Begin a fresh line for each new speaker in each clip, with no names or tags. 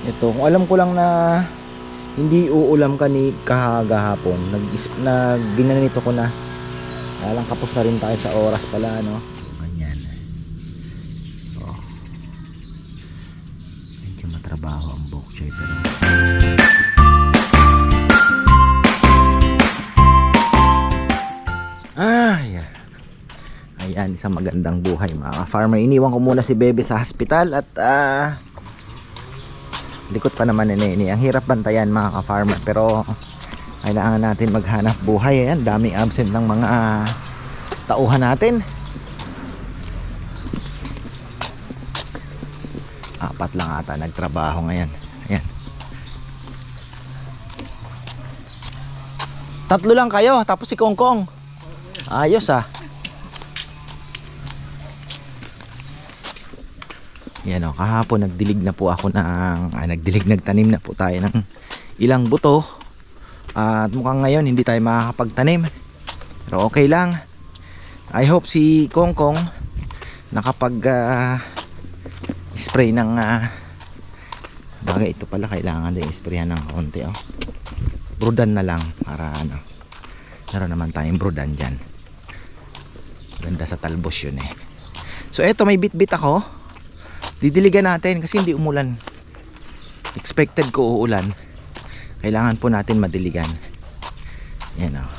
Ito, kung alam ko lang na hindi uulam kahapon, ginanito ko na. Kaya lang kapos na rin tayo sa oras pala, no? Ganyan. Oh. Medyo matrabaho ang bok choy, pero yeah. Ayan, isang magandang buhay mga farmer. Iniwan ko muna si Bebe sa hospital at likot pa naman ni ang hirap bantayan mga ka-farmer, pero kailangan natin maghanap buhay. Ayan, daming absent ng mga tauhan natin. Apat lang ata nagtrabaho ngayon. Ayan, tatlo lang kayo tapos si Kongkong. Ayos ah. Yan o, kahapon nagdilig na po ako nagtanim na po tayo ng ilang buto. At mukhang ngayon hindi tayo makakapagtanim, pero okay lang. I hope si Kongkong nakapag spray ng bagay. Ito pala kailangan din isprayan ng konti oh. Brudan na lang para meron naman tayong brudan dyan. Ganda sa talbos yun eh. So eto, may bit-bit ako. Didiligan natin kasi hindi umulan. Expected ko uulan. Kailangan po natin madiligan. Yan o.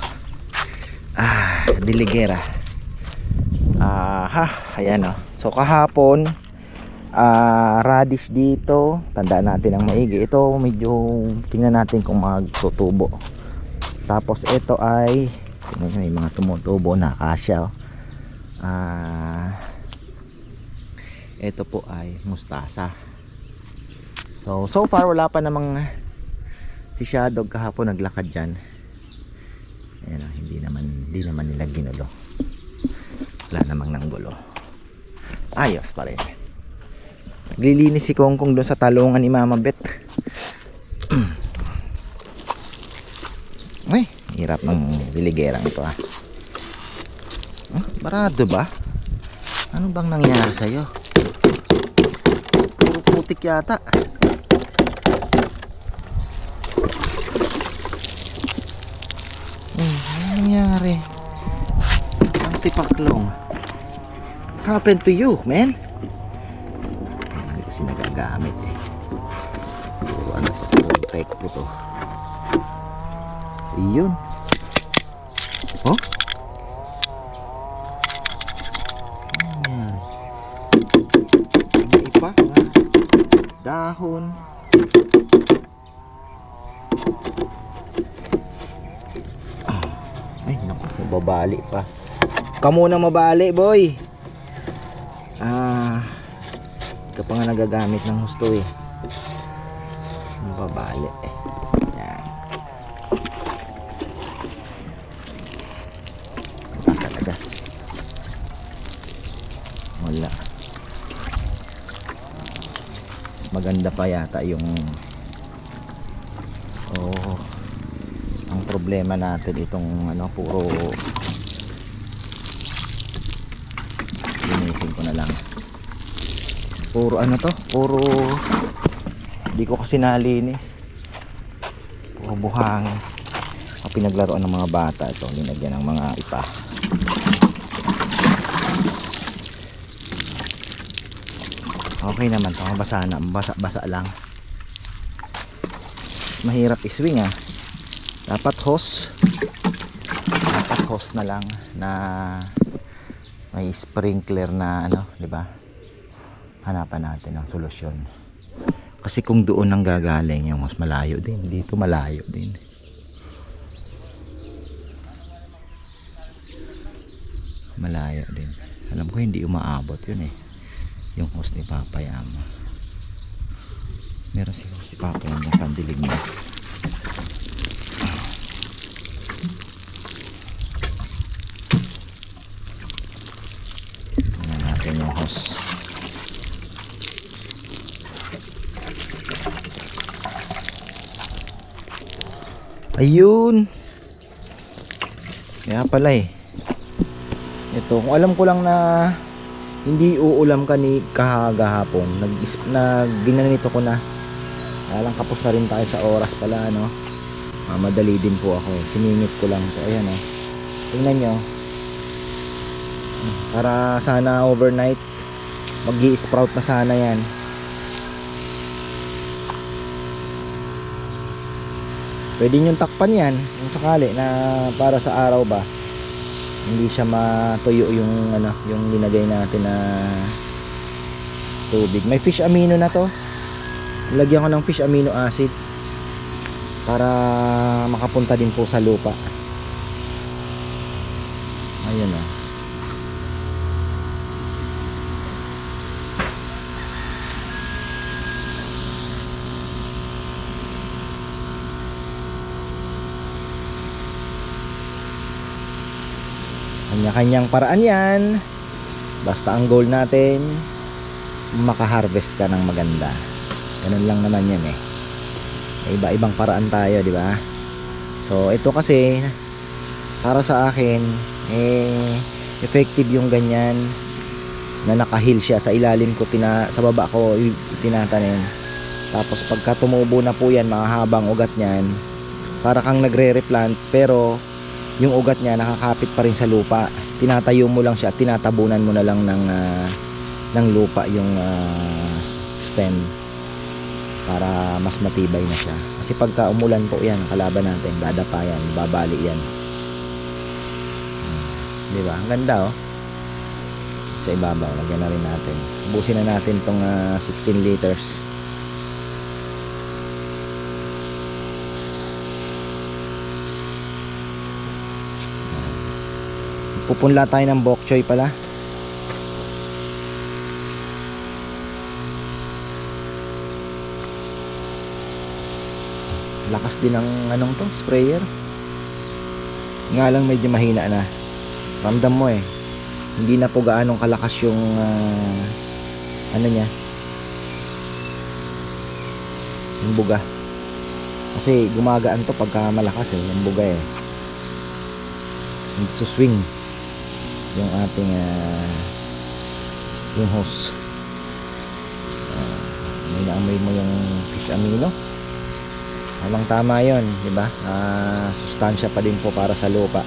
Diligera. Ayan o. So kahapon radish dito. Tandaan natin ang maigi. Ito medyo tingnan natin kung magtutubo. Tapos ito ay may mga tumutubo na kasya o. Ito po ay mustasa. So far wala pa namang si Shadow kahapon naglakad dyan. Ayan, hindi naman nila ginulo. Wala namang nanggulo. Ayos pa rin. Naglilinis si Kongkong doon sa talungan ni Mama Bet. Ay, hirap ng diligerang ito ah. Barado ba? Ano bang nangyari sa'yo? Puro putik yata. Ano nangyari? Ang tipaklong. What happened to you, man? Hindi kasi nagagamit eh. Puro protect po to. Iyon. Oh? Dahon. Ay naku, mababali pa. Kamu na mabali boy. Ika pa nga nagagamit ng husto eh. Mababali eh. Yan. Wala talaga. Wala. Maganda pa yata yung ang problema natin itong puro linisin ko na lang. Puro puro hindi ko kasi nalinis. Puro buhangin. Pinaglaruan ng mga bata ito, linagyan ng mga ipa. Okay naman ito, basa lang. Mahirap iswing ah. Dapat hose na lang na may sprinkler na di ba? Hanapan natin ang solusyon. Kasi kung doon nang gagaling yung mas malayo din, dito malayo din. Malayo din. Alam ko hindi umaabot yun eh. Yung hose ni Papa Yama. Meron si Papa Yama na pandilig mo. Tingnan natin yung hose. Ayun. Kaya pala eh. Ito, kung alam ko lang na hindi uulam kahapon, ginanito ko na. Kaya lang kapos na rin tayo sa oras pala, no? Madali din po ako eh. Siningit ko lang po. Ayan oh. Tingnan nyo. Para sana overnight mag-i-sprout na sana yan. Pwede nyo takpan yan kung sakali na para sa araw ba hindi siya matuyo yung ano, yung linagay natin na tubig. May fish amino na to. Lagyan ko ng fish amino acid para makapunta din po sa lupa. Ayun oh. Kanya-kanyang paraan yan. Basta ang goal natin makaharvest ka ng maganda. Ganun lang naman yan eh. May iba-ibang paraan tayo, di ba? So ito kasi para sa akin effective yung ganyan na nakahil siya sa ilalim ko, sa baba ko tinatanim. Tapos pagka tumubo na po yan, mahahabang ugat niyan, para kang nagre-replant pero yung ugat niya nakakapit pa rin sa lupa. Tinatayo mo lang siya at tinatabunan mo na lang ng lupa yung stem para mas matibay na siya. Kasi pagka umulan po yan, kalaban natin, dadapa yan, babali yan. Diba? Ang ganda oh. Sa ibabaw, lagyan na rin natin. Ubusin na natin tong 16 liters. Pupunla tayo ng bok choy pala. Lakas din ng anong to, sprayer. Nga lang medyo mahina na. Ramdam mo eh. Hindi na po gaanong kalakas yung ano niya. Yung buga. Kasi gumagaan to pagka malakas eh, yung buga eh. Nagsuswing yung ating yung hose. May naamoy mo yung fish amino. Walang tama yun, di ba? Sustansya pa din po para sa lupa.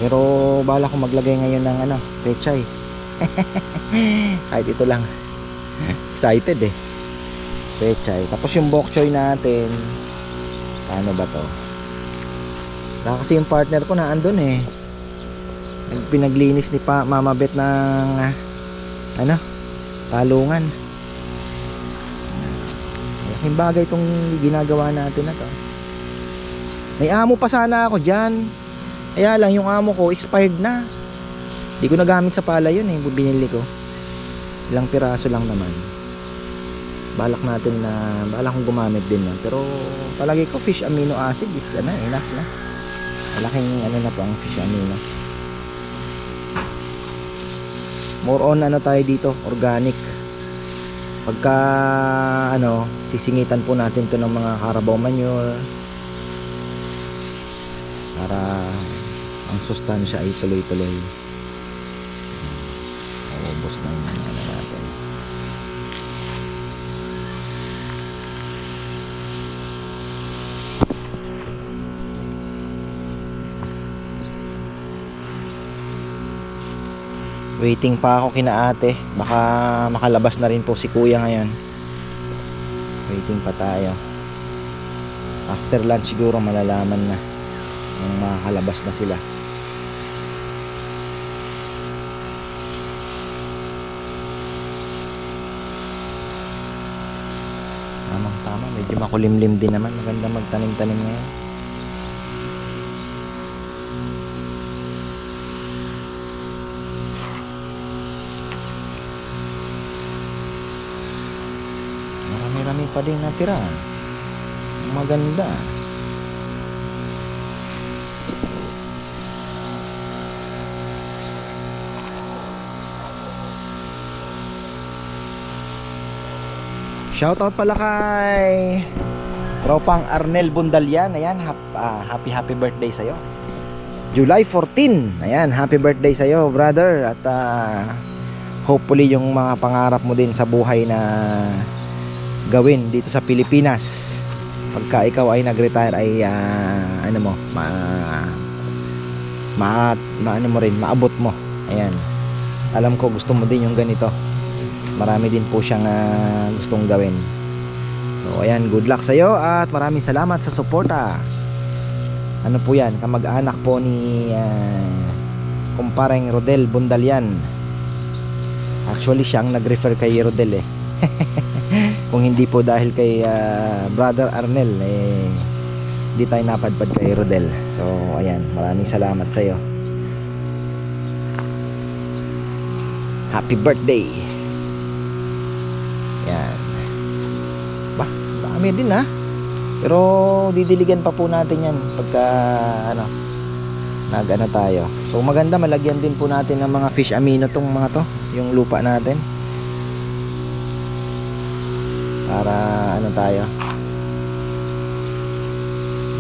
Pero bala ko maglagay ngayon ng ano, pechay. Kahit ito lang. Excited eh. Pechay. Tapos yung bok choy natin, paano ba to? Kasi yung partner ko na andun eh. Pinaglinis ni Mama Bet ng ano, talungan. Malaking bagay itong ginagawa natin na to. May amo pa sana ako dyan. Kaya lang yung amo ko expired na. Hindi ko nagamit sa pala yun eh, binili ko. Ilang piraso lang naman. Balak kong gumamit din yan. Pero palagi ko fish amino acid is enough na. Malaking na po ang fish amino. More on tayo dito, organic. Pagka sisingitan po natin to ng mga Carabao manure para ang sustansya ay tuloy-tuloy. Ubos na yung natin. Waiting pa ako kina ate. Baka makalabas na rin po si kuya ngayon. Waiting pa tayo. After lunch siguro malalaman na kung makakalabas na sila. Tamang-tama, medyo makulimlim din naman. Maganda magtanim-tanim ngayon. Marami-rami pa din natira. maganda. Shoutout pala kay tropang Arnel Bundalian. Ayan, happy birthday sa'yo. July 14. Ayan, happy birthday sa'yo, brother. At hopefully yung mga pangarap mo din sa buhay na gawin dito sa Pilipinas, pagka ikaw ay nag-retire, ay ano mo, ano mo rin, maabot mo. Ayan, alam ko gusto mo din yung ganito. Marami din po siyang gustong gawin. So ayan, good luck sa'yo at maraming salamat sa suporta. Ano po yan, kamag-anak po ni kumpareng Rodel Bundalian. Actually siya ang nag-refer kay Rodel eh. Kung hindi po dahil kay brother Arnel, hindi tayo napadpad kay Rodel. So ayan, maraming salamat sa'yo. Happy birthday. Yan. Bah, dami din ha. Pero didiligan pa po natin yan pagka nag-ano tayo. So maganda, malagyan din po natin ng mga fish amino tong mga to, yung lupa natin. Para ano tayo,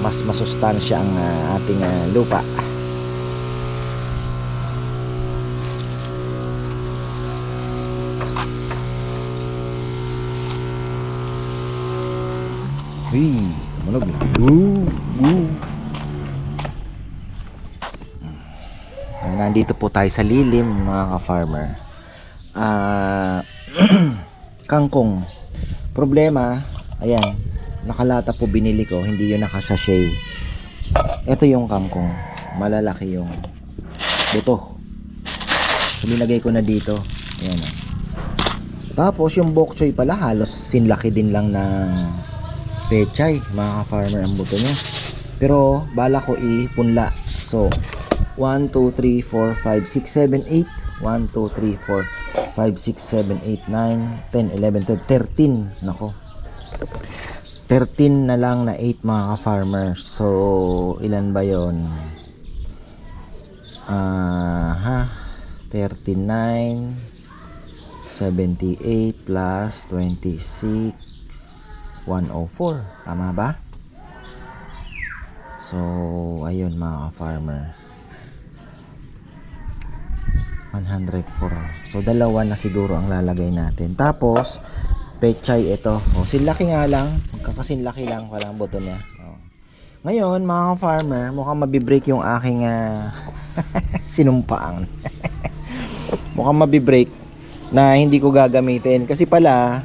mas masustansya ang ating lupa. Tumunog na. Nandito po tayo sa lilim, mga ka-farmer. Kangkong. Problema, ayan, nakalata po binili ko, hindi yun nakasachet. Ito yung kangkong, malalaki yung buto. So, nilagay ko na dito. Ayan. Tapos yung bok choy pala, halos sinlaki din lang ng pechay, mga ka-farmer, ang buto niya. Pero bala ko ipunla. So 1, 2, 3, 4, 5, 6, 7, 8 1, 2, 3, 4, 5, 6, 7, 8, 9, 10, 11, 12, 13. Nako, 13 na lang na 8, mga ka-farmer. So ilan ba yon? 39, 78 plus 26, 104. Tama ba? So ayun, mga farmer, 104. So dalawa na siguro ang lalagay natin. Tapos pechay ito. Sinlaki nga lang, magkakasinlaki lang, walang buto niya. Ngayon, mga farmer, mukhang mabibreak yung aking sinumpaang. Mukhang mabibreak na hindi ko gagamitin kasi pala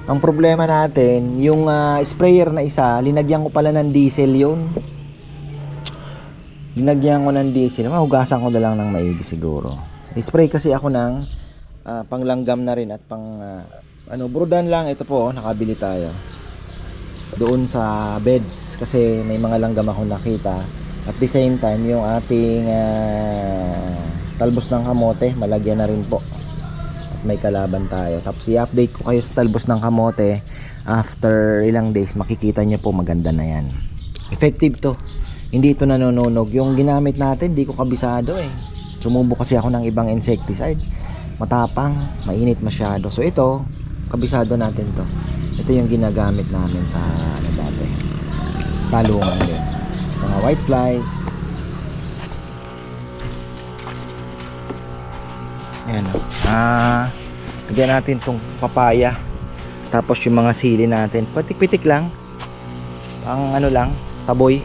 ang problema natin, yung sprayer na isa, linagyan ko pala ng diesel yun. Linagyan ko ng diesel. Mahugasan ko na lang ng maigi siguro. I-spray kasi ako ng panglanggam na rin at pang brudan lang. Ito po, nakabili tayo doon sa beds kasi may mga langgam ako nakita. At the same time, yung ating talbos ng kamote, malagyan na rin po. At may kalaban tayo. Tapos i-update ko kayo sa talbos ng kamote. After ilang days, makikita nyo po, maganda na yan. Effective to. Hindi ito nanononog. Yung ginamit natin, di ko kabisado eh. Sumubo kasi ako ng ibang insecticide. Matapang, mainit masyado. So ito, kabisado natin to. Ito yung ginagamit namin sa dati. Talungan din. Mga white flies. Ayan o. Lagyan natin tong papaya. Tapos yung mga sili natin. Patik-pitik lang. Pang lang, taboy.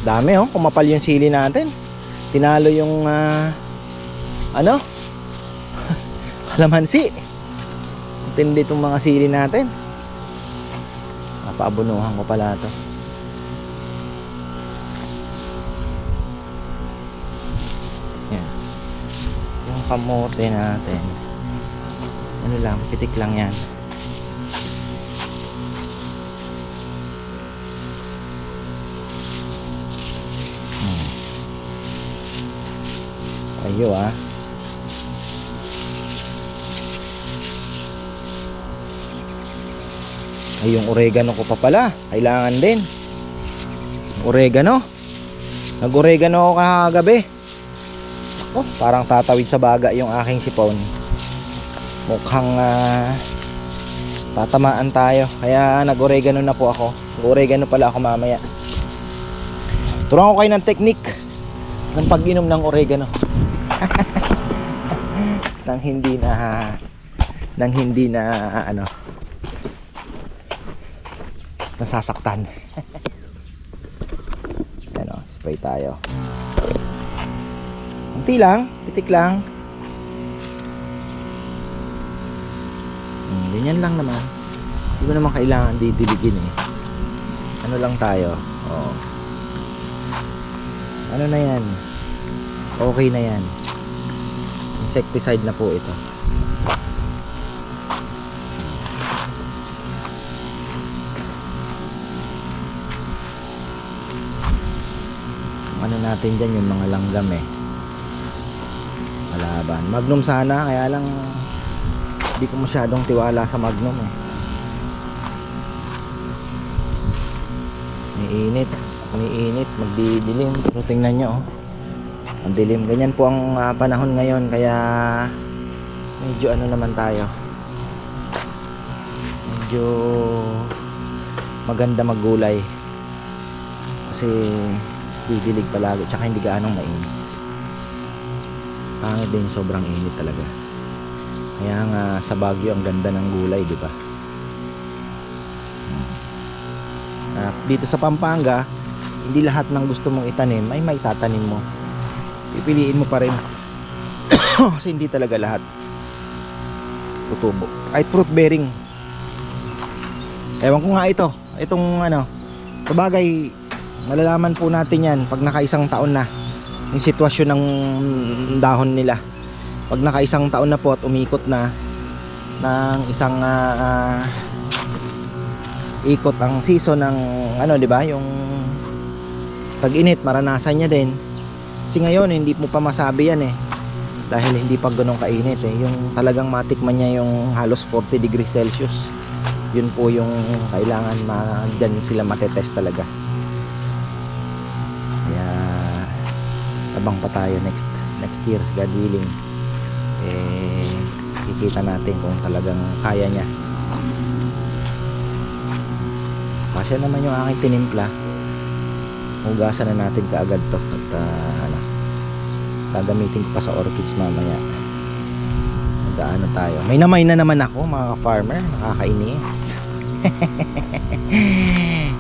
Dami kumapal yung sili natin. Tinalo yung kalamansi. Tindi itong mga sili natin. Napaabunuhan ko pala ito. Yan. Yung kamote natin, lang, pitik lang yan. Ayo Ay, yung oregano ko pa pala, kailangan din. Oregano. Nag-oregano ako kagabi. Oh, parang tatawid sa baga yung aking sipon. Mukhang tatamaan tayo. Kaya nag-oregano na po ako. Oregano pala ako mamaya. Turuan ko kayo ng technique ng pag-inom ng oregano. nang hindi na ano, nasasaktan. Ano, spray tayo. Unti lang, pitik lang. Ganyan lang naman. Hindi mo naman kailangan didiligin eh. Ano lang tayo. Oh. Ano na yan? Okay na yan. Insecticide na po ito. Ano natin dyan yung mga langgam eh. Malaban. Magnum sana, kaya lang hindi ko masyadong tiwala sa Magnum eh. Umiinit, magdidilim. Pero tingnan nyo oh. Ang dilim. Ganyan po ang panahon ngayon, kaya medyo ano naman tayo. Medyo maganda maggulay. Kasi didilig palagi, tsaka hindi gaanong mainit. Pangit din, sobrang init talaga. Kaya nga sa Baguio ang ganda ng gulay, di ba? Dito sa Pampanga, hindi lahat ng gusto mong itanim ay may tatanim mo. Pipiliin mo pa rin. Kasi hindi talaga lahat tutubo. Kahit fruit bearing. Ewan ko nga itong ano, sa bagay malalaman po natin yan pag nakaisang taon na yung sitwasyon ng dahon nila. Pag nakaisang taon na po at umikot na ng isang ikot ang season ng ano, di ba, yung tag-init, maranasan niya din. Kasi ngayon hindi mo pa masabi yan eh, dahil hindi pa ganun kainit eh. Yung talagang matikman niya yung halos 40 degrees Celsius, yun po yung kailangan dyan sila matetest talaga. Kaya abang pa tayo next year, God willing, eh kikita natin kung talagang kaya niya. Pasya naman yung aking tinimpla. Hugasan na natin kaagad to at gagamitin ko pa sa orchids mamaya. Nagaano tayo, may namay na naman ako mga farmer, nakakainis.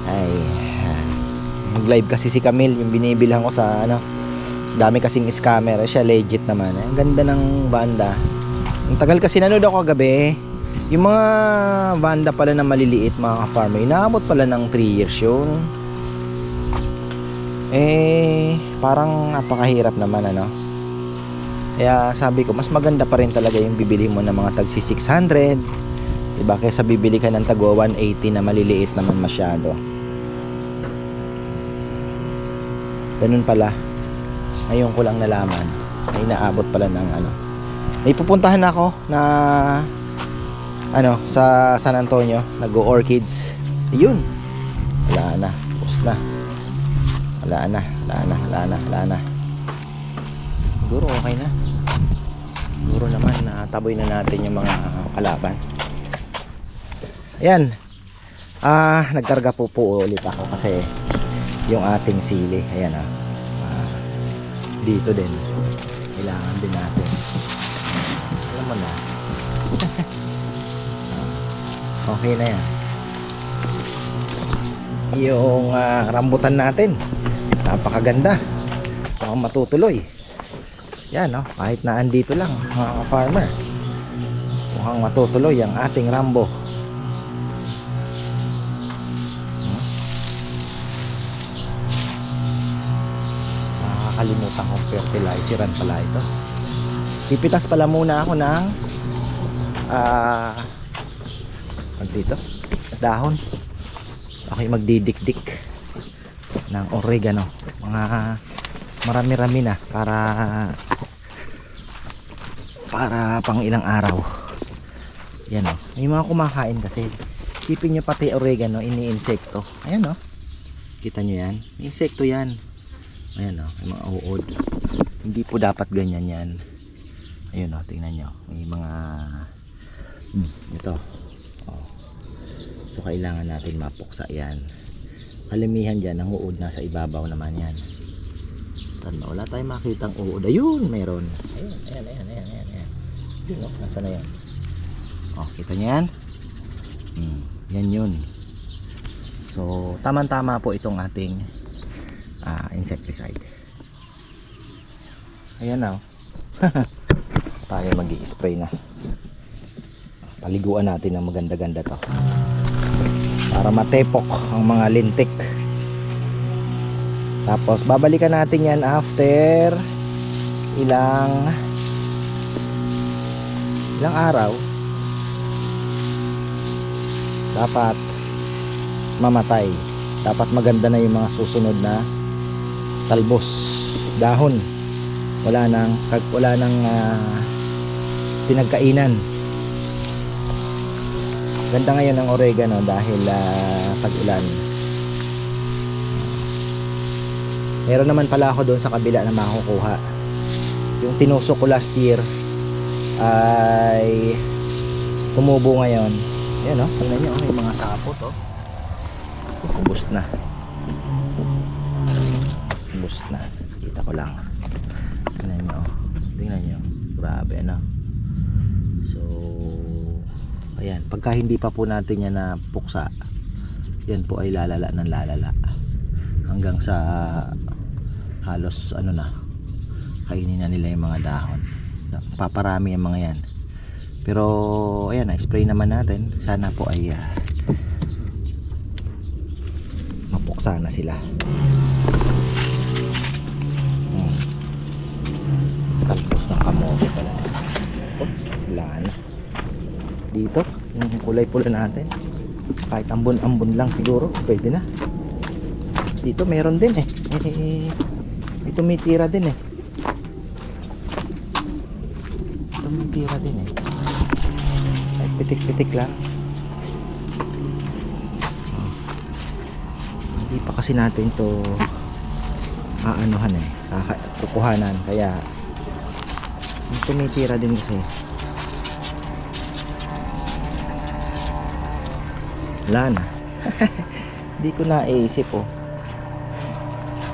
Ay, mag live kasi si Camille, yung binibilhan ko sa ano, dami kasing scammer. Siya legit naman eh. Ang ganda ng banda. Ang tagal kasi nanood ako kagabi. Yung mga banda pala na maliliit mga farmer, inaabot pala ng 3 years yun. Eh parang napakahirap naman ano. Kaya sabi ko mas maganda pa rin talaga yung bibili mo ng mga tagsi 600, diba, kaysa bibili ka ng tagwa 180 na maliliit naman masyado. Ganun pala. Ngayon ko lang nalaman na inaabot pala ng ano. May pupuntahan ako na ano sa San Antonio, nag-orchids. Yun. Wala na, pus na. Wala na. Siguro okay na. Siguro naman nataboy na natin yung mga kalaban. Ayan. Nagkarga po ulit ako kasi yung ating sili, ayan dito din. Kailangan din natin. Alam mo na. Okay na yan. Yung rambutan natin, napakaganda. Mukhang matutuloy. Yan kahit na andito lang mga farmer, mukhang matutuloy ang ating rambo. Nakakalimutan kong fertilizeran pala ito. Pipitas pala muna ako ng dito dahon. Ako'y magdidikdik ng oregano, mga marami-rami na para pang ilang araw. Yan may mga kumakain kasi Isipin nyo pati oregano, ini-insekto. Ayan o. Kita nyo yan? May insekto yan. Ayan o, may mga uod. Hindi po dapat ganyan yan. Ayun o, tingnan nyo. May mga ito. Oh. So kailangan natin mapuksa yan. Kalimihan dyan, ang uod nasa ibabaw naman yan. Tanda, wala tayong makitang uod. Ayun, meron. Ayan. Yun o, nasa na yan? Oh, kita nyo yan? Yan yun. So tama-tama po itong ating insecticide. Ayan na. Tayo mag-i-spray na. Paliguan natin ng maganda-ganda to para matepok ang mga lintik. Tapos babalikan natin yan after ilang araw. Dapat mamatay. Dapat maganda na yung mga susunod na talbos, dahon. Wala nang pinagkainan. Ganda ngayon ng oregano dahil tag-ulan. Meron naman pala ako doon sa kabila na makukuha. Yung tinusok ko last year ay tumubo ngayon. Ayan o, tingnan nyo, may mga sapot o. Kubos na. Kita ko lang. Tingnan nyo. Grabe ano. So ayan, pagka hindi pa po natin yan na puksa, yan po ay lalala ng lalala hanggang sa halos ano na, kainin na nila yung mga dahon. Paparami yung mga yan. Pero ayan, na-spray naman natin. Sana po ay mapuksa na sila. Talbos ng kamote pala. Wala na. Dito, yung kulay pula natin. Kahit ambon-ambon lang siguro, pwede na. Dito meron din eh. May tumitira din eh. Kahit pitik-pitik lang. Hindi pa kasi natin to aanuhan eh, kukuhanan, kaya tumitira din kasi. Wala na. Hindi ko naisip oh.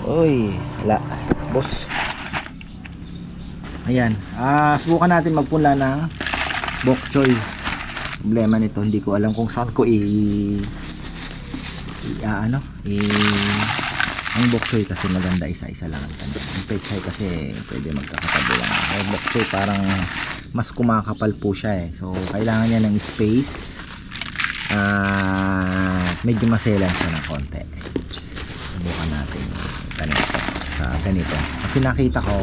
Uy, wala boss. Ayan, subukan natin magpunla ng bok choy. Problema nito, hindi ko alam kung saan ko ang bok choy kasi maganda isa-isa lang ang tanda. Ang pechay kasi pwede magkakatabi lang. Ang bok choy parang mas kumakapal po siya eh. So kailangan niya ng space. Medyo maselan siya ng konti. Subukan natin ganito sa ganito. Kasi nakita ko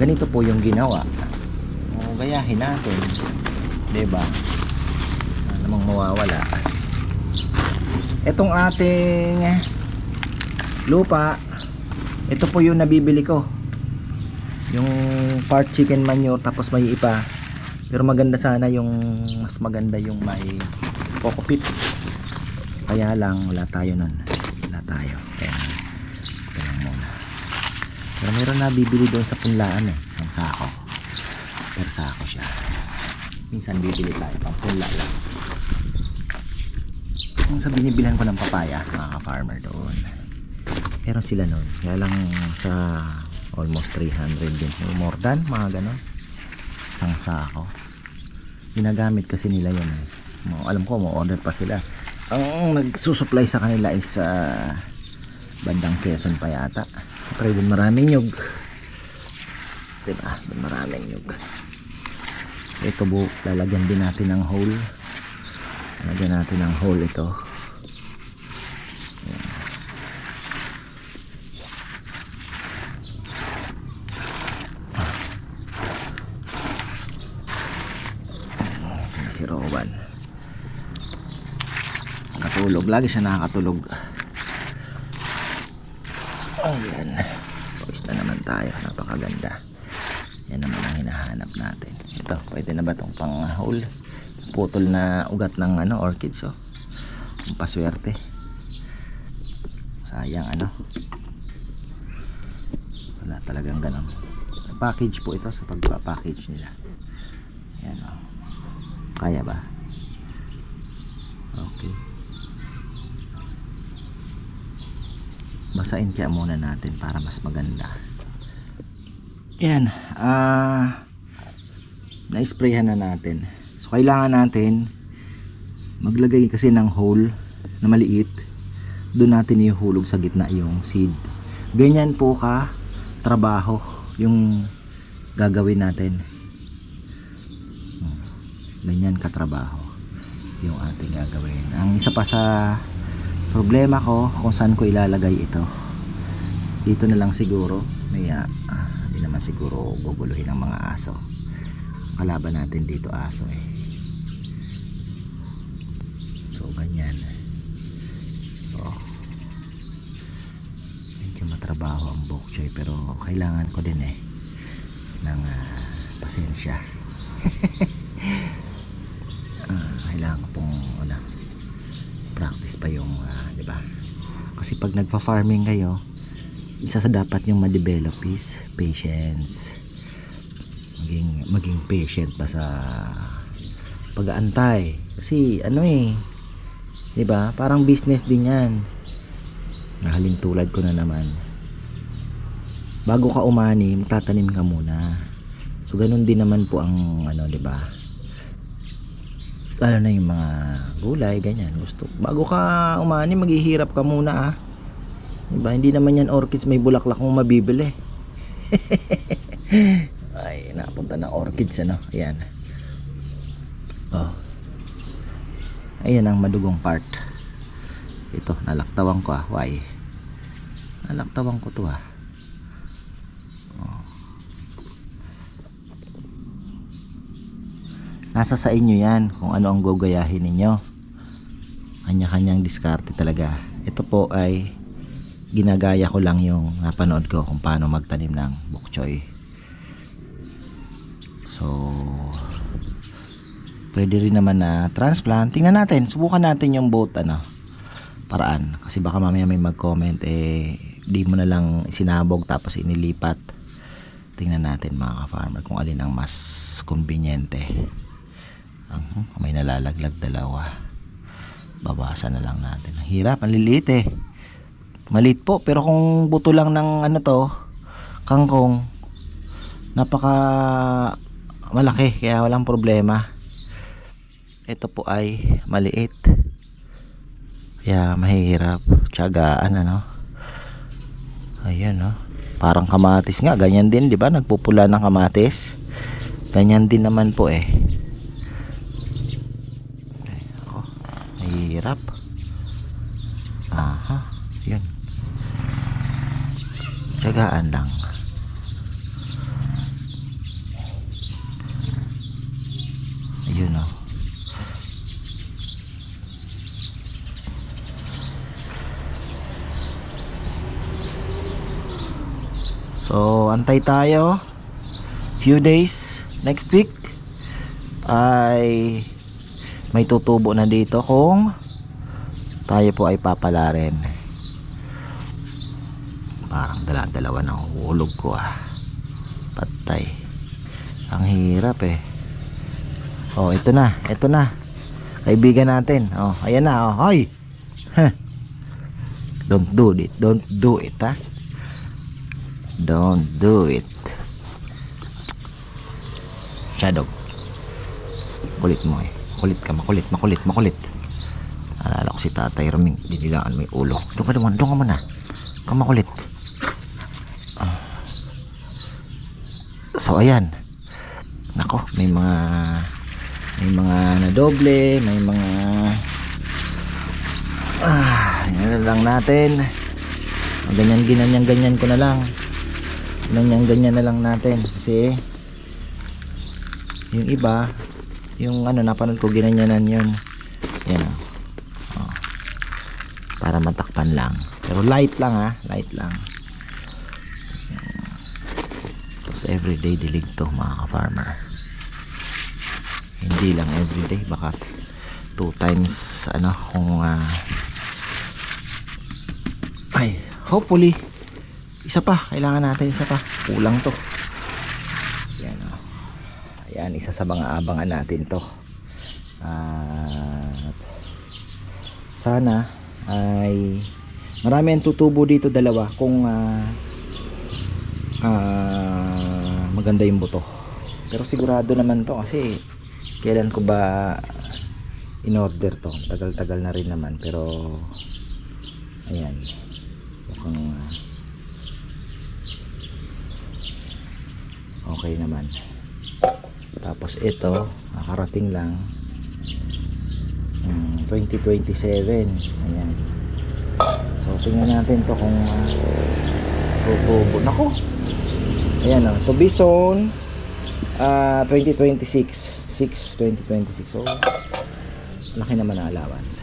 ganito po yung ginawa. O gayahin natin. 'Di ba? Namang mawawala. Etong ating lupa, ito po yung nabibili ko. Yung part chicken manure tapos may ipa. Pero maganda sana yung mas maganda yung may coco peat. Kaya lang wala tayo nun. Wala tayo. Kaya ito lang muna. Pero meron na bibili doon sa punlaan eh, isang sako. Per sako siya. Minsan bibili tayo pang punla lang. Kung sa binibilan ko ng papaya, mga farmer doon, meron sila noon. Kaya lang sa almost 300 din. So more than mga ganon. Isang sako. Ginagamit kasi nila yun eh. Alam ko mo order pa sila. Ang nagsusupply sa kanila is bandang Quezon pa yata. Pero doon maraming nyug, diba? Doon maraming nyug. So ito po, lalagyan din natin ng hole. Lalagyan natin ng hole ito. Si Rowan nakatulog, lagi siya nakakatulog. Ayan, pawis na naman tayo, napakaganda. Yan naman ang hinahanap natin. Ito, pwede na ba itong pang hole? Putol na ugat ng orchids oh. paswerte. Sayang ano. Wala talagang ganun. Sa package po ito, sa pagpa-package nila. Ayan o. Kaya ba? Okay. Basahin kaya muna natin para mas maganda. Ayan. Na-sprayhan na natin. So kailangan natin maglagay kasi ng hole na maliit. Doon natin ihulog sa gitna yung seed. Ganyan po ka trabaho yung gagawin natin. Ganyan ka trabaho yung ating gagawin. Ang isa pa sa problema ko kung saan ko ilalagay ito. Dito na lang siguro. May hindi naman siguro guguluhin ng mga aso. Kalaban natin dito aso eh. So ganyan. Medyo matrabaho ang bok choy pero kailangan ko din eh ng pasensya. Kailangan ko pong practice pa yung di ba? Kasi pag nagfa-farming kayo, isa sa dapat yung ma-develop is patience. Maging patient pa sa pag-aantay. Kasi ano eh, 'di ba? Parang business din 'yan. Nahalin tulad ko na naman. Bago ka umani, magtatanim ka muna. So ganun din naman po ang 'di ba? Lalo na yung mga gulay, ganyan. Gusto. Bago ka umani, maghihirap ka muna 'Di ba? Hindi naman yan orchids may bulaklak mong mabibili. Ay, napunta na orchids Ayan. Oh. Ayan ang madugong part. Ito, nalaktawan ko Why? Nalaktawan ko to Oh. Nasa sa inyo yan kung ano ang gagayahin ninyo. Kanya-kanyang diskarte talaga. Ito po ay ginagaya ko lang yung napanood ko kung paano magtanim ng bok choy. So pwede rin naman na transplant. Tingnan natin, subukan natin yung both paraan. Kasi baka mamaya may mag-comment di mo na lang sinabog tapos inilipat. Tingnan natin mga ka-farmer kung alin ang mas konbinyente. May nalalaglag dalawa. Babasan na lang natin. Ang hirap, ang liliit Maliit po, pero kung buto lang ng kangkong, napaka malaki, kaya walang problema. Ito po ay maliit, kaya mahirap. Tiyagaan Ayan parang kamatis nga, ganyan din, di ba? Nagpupula ng kamatis. Ganyan din naman po mahirap. Yun. Tiyagaan lang. Ayun So antay tayo few days. Next week ay may tutubo na dito kung tayo po ay papala rin. Parang dalawa ng hulog ko patay. Ang hirap ito na kaibigan natin. Ayan na Hoy. Don't do it Don't do it Shadow, kulit mo kulit ka, makulit. Alala ko si Tatay Raming, dinilaan may ulo. Doon ka muna, makulit. So ayan, nako, may mga nadoble, may mga yan lang natin. Ganyan ko na lang. Ganyan na lang natin kasi yung iba, yung napanood ko ginanyanan yun. Yan para matakpan lang. Pero light lang light lang. Tapos everyday dilig to mga ka-farmer. Hindi lang everyday, baka 2 times ano kung ay hopefully isa pa, kailangan natin isa pa, kulang to. Yan ayan, isa sa mga abangan natin to. At sana ay marami ang tutubo dito, dalawa, kung maganda yung buto. Pero sigurado naman to kasi kailan ko ba in order to, tagal-tagal na rin naman. Pero ayan, mukhang okay naman. Tapos ito nakarating lang 2027. Ayan, so tingnan natin to kung tutubo. Nako, ayan to be sown 2026. So laki naman ang allowance.